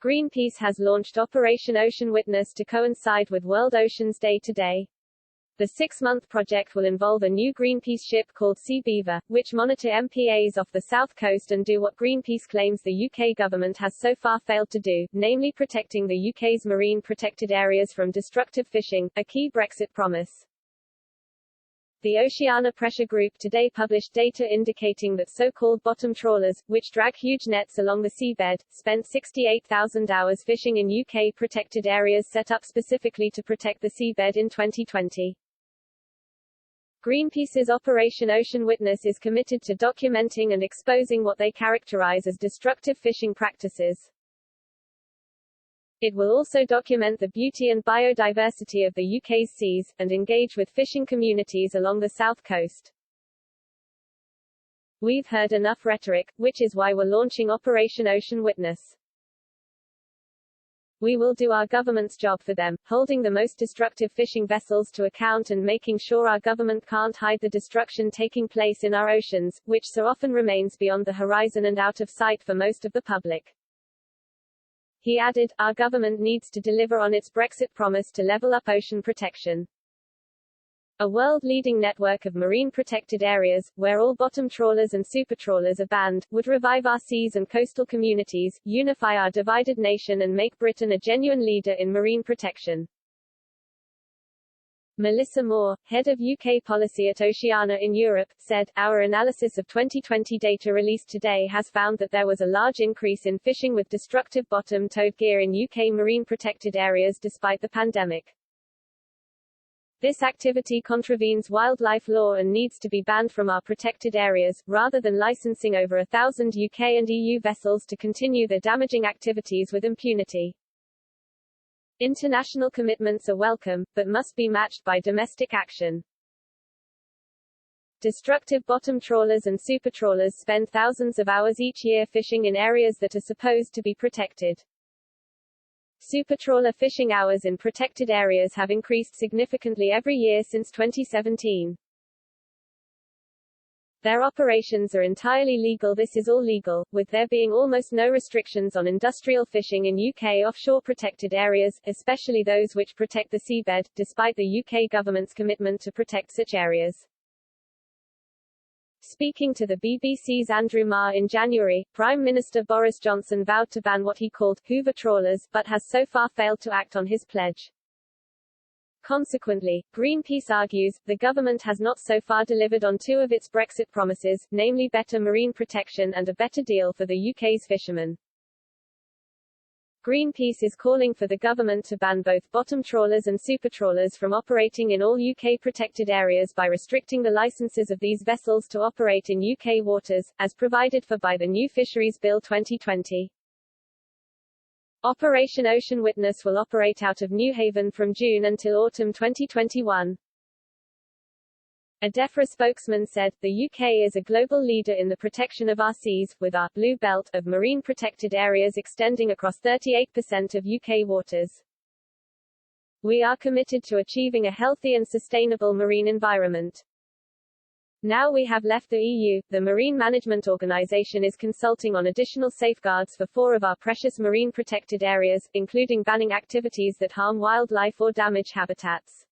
Greenpeace has launched Operation Ocean Witness to coincide with World Oceans Day today. The 6-month project will involve a new Greenpeace ship called Sea Beaver, which monitor MPAs off the south coast and do what Greenpeace claims the UK government has so far failed to do, namely protecting the UK's marine protected areas from destructive fishing, a key Brexit promise. The Oceania Pressure Group today published data indicating that so-called bottom trawlers, which drag huge nets along the seabed, spent 68,000 hours fishing in UK protected areas set up specifically to protect the seabed in 2020. Greenpeace's Operation Ocean Witness is committed to documenting and exposing what they characterize as destructive fishing practices. It will also document the beauty and biodiversity of the UK's seas, and engage with fishing communities along the south coast. We've heard enough rhetoric, which is why we're launching Operation Ocean Witness. We will do our government's job for them, holding the most destructive fishing vessels to account and making sure our government can't hide the destruction taking place in our oceans, which so often remains beyond the horizon and out of sight for most of the public. He added, our government needs to deliver on its Brexit promise to level up ocean protection. A world-leading network of marine protected areas, where all bottom trawlers and supertrawlers are banned, would revive our seas and coastal communities, unify our divided nation and make Britain a genuine leader in marine protection. Melissa Moore, head of UK policy at Oceania in Europe, said, our analysis of 2020 data released today has found that there was a large increase in fishing with destructive bottom-towed gear in UK marine protected areas despite the pandemic. This activity contravenes wildlife law and needs to be banned from our protected areas, rather than licensing over 1,000 UK and EU vessels to continue their damaging activities with impunity. International commitments are welcome, but must be matched by domestic action. Destructive bottom trawlers and supertrawlers spend thousands of hours each year fishing in areas that are supposed to be protected. Supertrawler fishing hours in protected areas have increased significantly every year since 2017. Their operations are entirely legal. This is all legal, with there being almost no restrictions on industrial fishing in UK offshore protected areas, especially those which protect the seabed, despite the UK government's commitment to protect such areas. Speaking to the BBC's Andrew Marr in January, Prime Minister Boris Johnson vowed to ban what he called Hoover trawlers, but has so far failed to act on his pledge. Consequently, Greenpeace argues, the government has not so far delivered on two of its Brexit promises, namely better marine protection and a better deal for the UK's fishermen. Greenpeace is calling for the government to ban both bottom trawlers and supertrawlers from operating in all UK protected areas by restricting the licenses of these vessels to operate in UK waters, as provided for by the new Fisheries Bill 2020. Operation Ocean Witness will operate out of Newhaven from June until autumn 2021. A DEFRA spokesman said, the UK is a global leader in the protection of our seas, with our blue belt of marine protected areas extending across 38% of UK waters. We are committed to achieving a healthy and sustainable marine environment. Now we have left the EU, the Marine Management Organization is consulting on additional safeguards for 4 of our precious marine protected areas, including banning activities that harm wildlife or damage habitats.